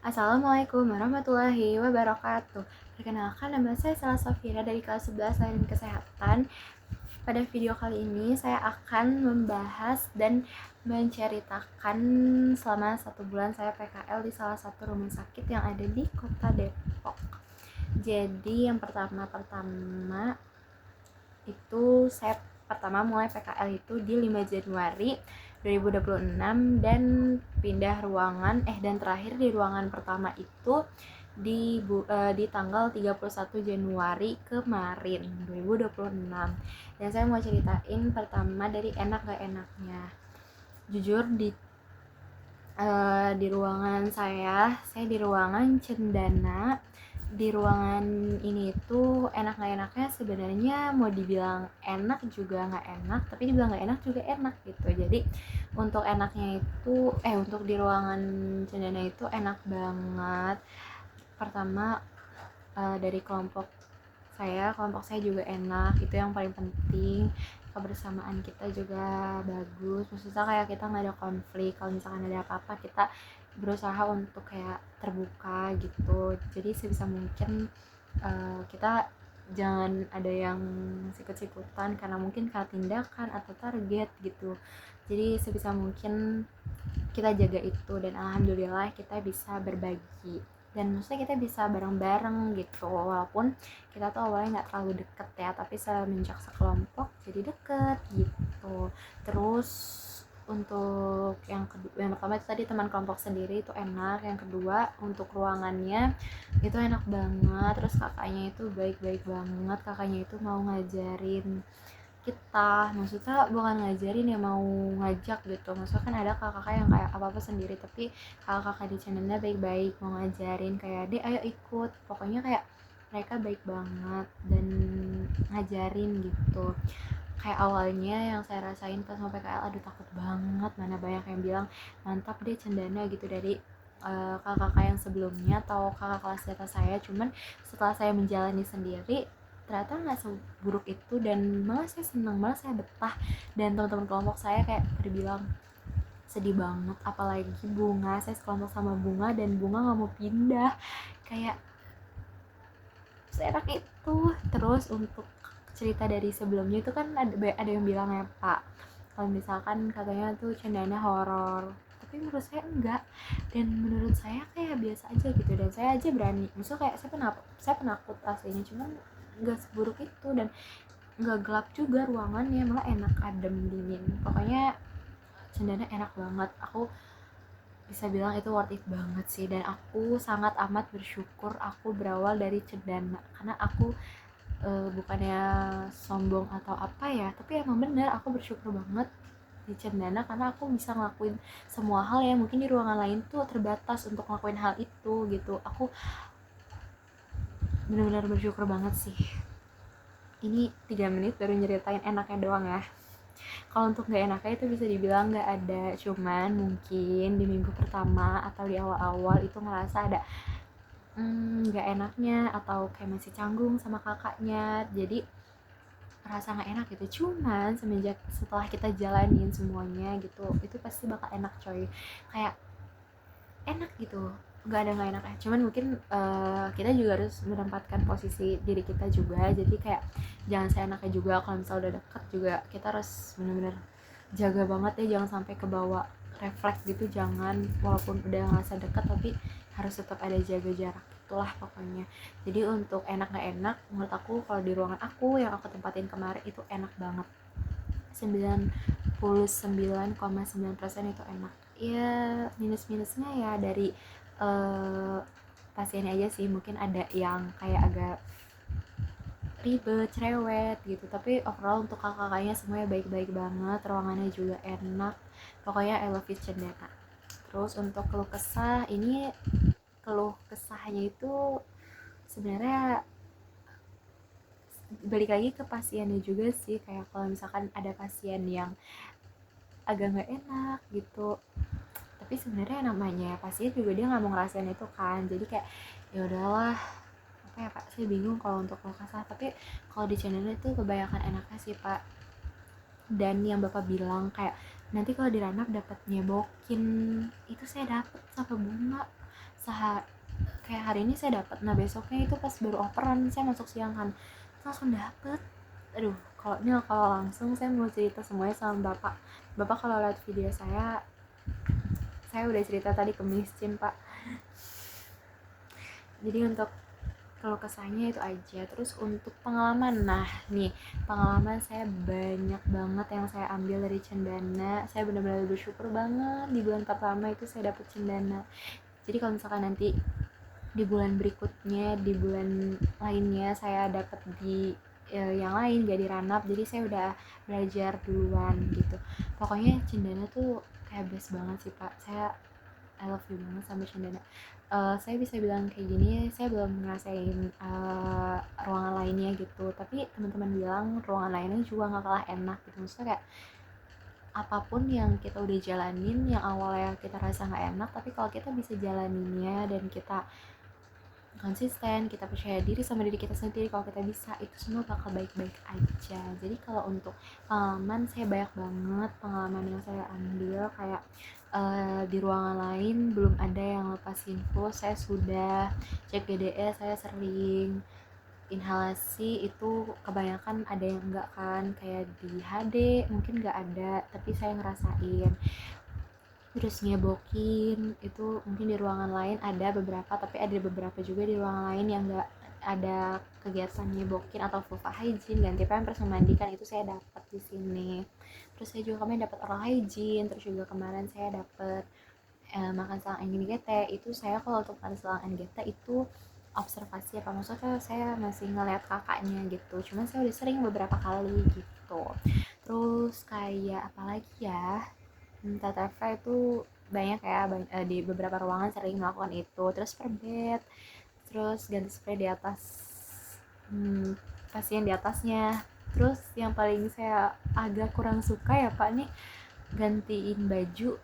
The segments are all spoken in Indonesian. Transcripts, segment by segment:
Assalamualaikum warahmatullahi wabarakatuh. Perkenalkan, nama saya Sela Safira dari kelas 11 Layanan Kesehatan. Pada video kali ini saya akan membahas dan menceritakan selama 1 bulan saya PKL di salah satu rumah sakit yang ada di kota Depok. Jadi yang pertama itu saya mulai PKL itu di 5 Januari 2026 dan pindah ruangan dan terakhir di ruangan pertama itu di tanggal 31 Januari kemarin 2026. Dan saya mau ceritain pertama dari enak gak enaknya. Jujur di ruangan saya di ruangan cendana. Di ruangan ini tuh enak gak enaknya sebenarnya mau dibilang enak juga gak enak, tapi dibilang gak enak juga enak gitu. Jadi untuk enaknya itu untuk di ruangan cendana itu enak banget. Pertama dari kelompok saya juga enak, itu yang paling penting. Kebersamaan kita juga bagus, maksudnya kayak kita nggak ada konflik. Kalau misalkan ada apa-apa kita berusaha untuk kayak terbuka gitu. Jadi sebisa mungkin kita jangan ada yang sikut-sikutan karena mungkin karena tindakan atau target gitu. Jadi sebisa mungkin kita jaga itu, dan alhamdulillah kita bisa berbagi dan maksudnya kita bisa bareng-bareng gitu, walaupun kita tuh awalnya nggak terlalu deket ya, tapi semenjak sekelompok jadi deket gitu. Terus untuk yang pertama itu tadi teman kelompok sendiri itu enak. Yang kedua untuk ruangannya itu enak banget. Terus kakaknya itu baik-baik banget, kakaknya itu mau ngajarin kita, maksudnya bukan ngajarin ya, mau ngajak gitu. Maksudnya kan ada kakak yang kayak apa-apa sendiri, tapi kakak-kakak di channelnya baik-baik, mau ngajarin kayak deh ayo ikut, pokoknya kayak mereka baik banget dan ngajarin gitu. Kayak awalnya yang saya rasain pas mau PKL, aduh takut banget, mana banyak yang bilang mantap deh cendana gitu dari kakak-kakak yang sebelumnya atau kakak kelas di atas saya. Cuman setelah saya menjalani sendiri ternyata nggak seburuk itu, dan malah saya senang, malah saya betah. Dan teman-teman kelompok saya kayak terbilang sedih banget, apalagi Bunga, saya sekelompok sama Bunga dan Bunga nggak mau pindah, kayak seenak itu. Terus untuk cerita dari sebelumnya itu kan ada yang bilang ya Pak, kalau misalkan katanya tuh cendana horor, tapi menurut saya enggak, dan menurut saya kayak biasa aja gitu. Dan saya aja berani, maksudnya kayak saya penakut aslinya, cuman nggak seburuk itu dan nggak gelap juga ruangannya, malah enak, adem, dingin. Pokoknya cendana enak banget. Aku bisa bilang itu worth it banget sih, dan aku sangat amat bersyukur aku berawal dari cendana, karena aku bukannya sombong atau apa ya, tapi emang bener aku bersyukur banget di cendana karena aku bisa ngelakuin semua hal yang mungkin di ruangan lain tuh terbatas untuk ngelakuin hal itu gitu. Aku benar-benar bersyukur banget sih. Ini 3 menit baru nyeritain enaknya doang ya. Kalau untuk gak enaknya itu bisa dibilang gak ada, cuman mungkin di minggu pertama atau di awal-awal itu ngerasa ada gak enaknya atau kayak masih canggung sama kakaknya, jadi rasa gak enak gitu. Cuman setelah kita jalanin semuanya gitu, itu pasti bakal enak coy, kayak enak gitu, nggak ada nggak enaknya. Cuman mungkin kita juga harus menempatkan posisi diri kita juga, jadi kayak jangan seenaknya juga. Kalau misalnya udah deket juga kita harus benar-benar jaga banget ya, jangan sampai kebawa refleks gitu, jangan. Walaupun udah ngerasa deket tapi harus tetap ada jaga jarak, itulah pokoknya. Jadi untuk enak nggak enak, menurut aku kalau di ruangan aku yang aku tempatin kemarin itu enak banget, 99,9% itu enak. Ya minus-minusnya ya dari pasiennya aja sih, mungkin ada yang kayak agak ribet, cerewet gitu, tapi overall untuk kakak-kakaknya semuanya baik-baik banget, ruangannya juga enak. Pokoknya I love it Cendana. Terus untuk keluh kesah, ini keluh kesahnya itu sebenarnya balik lagi ke pasiennya juga sih. Kayak kalau misalkan ada pasien yang agak nggak enak gitu, tapi sebenarnya namanya pasien juga dia nggak mau ngerasain itu kan, jadi kayak ya udahlah, apa ya Pak, saya bingung kalau untuk keluh kesah. Tapi kalau di channel itu kebanyakan enaknya sih Pak. Dan yang Bapak bilang kayak nanti kalau di ranap dapat nyebokin, itu saya dapet sama Bunga. kayak hari ini saya dapat, nah besoknya itu pas baru operan saya masuk siang kan langsung dapet. Aduh, kalau langsung saya mau cerita semuanya sama bapak kalau lihat video saya udah cerita tadi ke miscin pak. Jadi untuk kalau kesannya itu aja. Terus untuk pengalaman, nah nih pengalaman saya banyak banget yang saya ambil dari cendana. Saya benar-benar bersyukur banget di bulan pertama itu saya dapet cendana. Jadi kalau misalkan nanti di bulan berikutnya, di bulan lainnya saya dapat di yang lain gak diranap, jadi saya udah belajar duluan gitu. Pokoknya cendana tuh kayak best banget sih pak. I love you banget sama cendana. Saya bisa bilang kayak gini, saya belum ngerasain ruangan lainnya gitu, tapi teman-teman bilang ruangan lainnya juga nggak kalah enak gitu. Maksudnya kayak apapun yang kita udah jalanin yang awalnya kita rasa nggak enak, tapi kalau kita bisa jalaninnya dan kita konsisten, kita percaya diri sama diri kita sendiri, kalau kita bisa itu semua bakal baik-baik aja. Jadi kalau untuk pengalaman, saya banyak banget pengalaman yang saya ambil kayak di ruangan lain belum ada yang lepas infus, saya sudah cek GDS, saya sering inhalasi itu kebanyakan ada yang enggak kan, kayak di HD mungkin enggak ada tapi saya ngerasain. Terus nyebokin itu mungkin di ruangan lain ada beberapa, tapi ada beberapa juga di ruangan lain yang enggak ada kegiatan nyebokin atau vulva hygiene, ganti pampers, memandikan, itu saya dapat di sini. Terus saya juga kemarin dapat oral hygiene, terus juga kemarin saya dapat makan selang NGT. Itu saya kalau untuk makan selang NGT itu observasi apa, maksudnya saya masih ngeliat kakaknya gitu, cuman saya udah sering beberapa kali gitu. Terus kayak apalagi ya, TTV itu banyak ya, di beberapa ruangan sering melakukan itu. Terus per bed, terus ganti spray di atas pasien di atasnya. Terus yang paling saya agak kurang suka ya pak nih, gantiin baju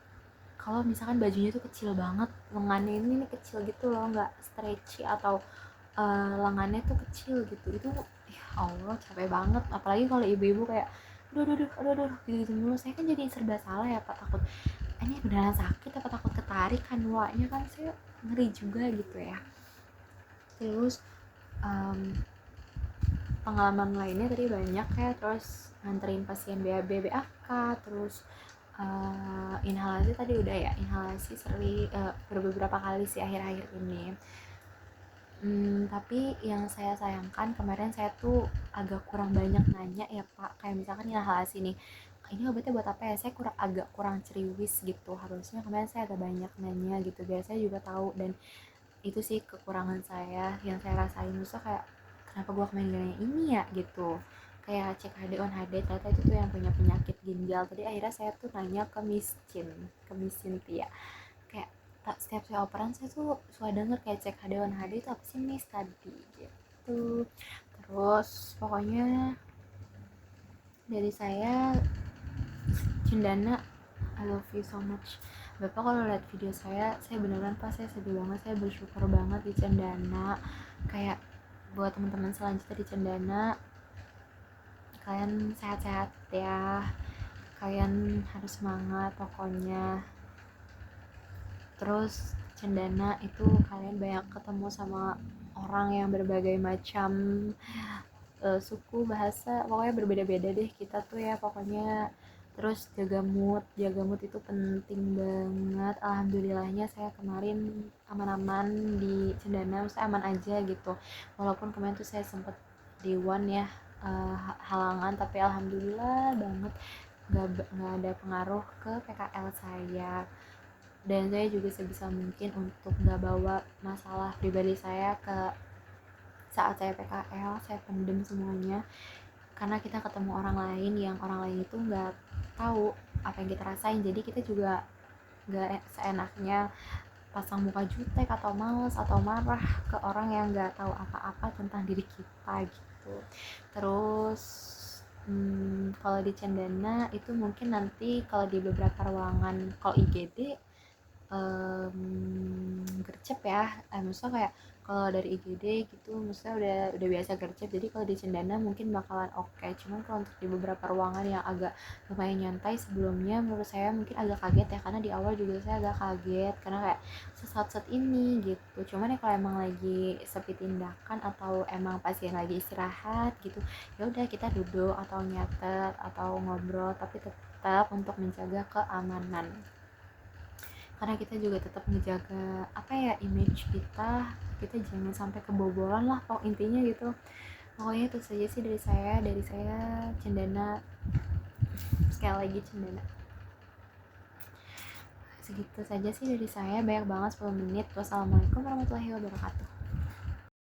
kalau misalkan bajunya tuh kecil banget, lengannya ini kecil gitu loh, nggak stretchy atau lengannya tuh kecil gitu. Itu ya Allah capek banget, apalagi kalau ibu-ibu kayak aduh gitu mulu. Saya kan jadi serba salah ya pak, takut ini beneran sakit apa takut ketarik kan wanya kan, saya ngeri juga gitu ya. Terus pengalaman lainnya tadi banyak ya, terus nganterin pasien BAB BAK, terus inhalasi tadi udah ya, inhalasi sering beberapa kali sih akhir-akhir ini. Tapi yang saya sayangkan kemarin saya tuh agak kurang banyak nanya ya pak, kayak misalkan inhalasi nih, ini obatnya buat apa ya, saya agak kurang ceriwis gitu. Harusnya kemarin saya agak banyak nanya gitu biar saya juga tahu, dan itu sih kekurangan saya yang saya rasain. Maksudnya kayak kenapa gua kemarin nanya ini ya gitu, kayak cek HD on HD ternyata itu tuh yang punya penyakit ginjal. Tadi akhirnya saya tuh nanya ke Miss Cynthia, kayak setiap saya operan saya tuh suka denger kayak cek HD on HD itu apa sih Miss tadi gitu. Terus pokoknya dari saya cendana, I love you so much. Bapak kalau lihat video saya beneran pas saya sedih banget, saya bersyukur banget di cendana. Kayak buat teman-teman selanjutnya di cendana, kalian sehat-sehat ya, kalian harus semangat pokoknya. Terus cendana itu kalian banyak ketemu sama orang yang berbagai macam suku, bahasa, pokoknya berbeda-beda deh kita tuh ya pokoknya. Terus jaga mood itu penting banget. Alhamdulillahnya saya kemarin aman-aman di cendana, maksudnya aman aja gitu, walaupun kemarin tuh saya sempet di one ya, halangan, tapi alhamdulillah banget nggak ada pengaruh ke PKL saya. Dan saya juga sebisa mungkin untuk nggak bawa masalah pribadi saya ke saat saya PKL, saya pendem semuanya, karena kita ketemu orang lain yang orang lain itu nggak tahu apa yang kita rasain, jadi kita juga nggak seenaknya pasang muka jutek atau males atau marah ke orang yang nggak tahu apa-apa tentang diri kita gitu. Terus kalau di cendana itu mungkin nanti kalau di beberapa ruangan, kalau IGD gercep ya, maksudnya kayak kalau dari IGD gitu maksudnya udah biasa gercep, jadi kalau di Cendana mungkin bakalan oke. Cuman kalau untuk di beberapa ruangan yang agak lumayan nyantai sebelumnya, menurut saya mungkin agak kaget ya, karena di awal juga saya agak kaget karena kayak sesat-set ini gitu. Cuman ya kalau emang lagi sepi tindakan atau emang pasien lagi istirahat gitu, ya udah kita duduk atau nyatet atau ngobrol, tapi tetap untuk menjaga keamanan, karena kita juga tetap menjaga apa ya, image kita jangan sampai kebobolan lah pokok intinya gitu. Pokoknya itu saja sih dari saya Cendana, sekali lagi Cendana. Segitu saja sih dari saya, banyak banget 10 menit. Wassalamualaikum warahmatullahi wabarakatuh.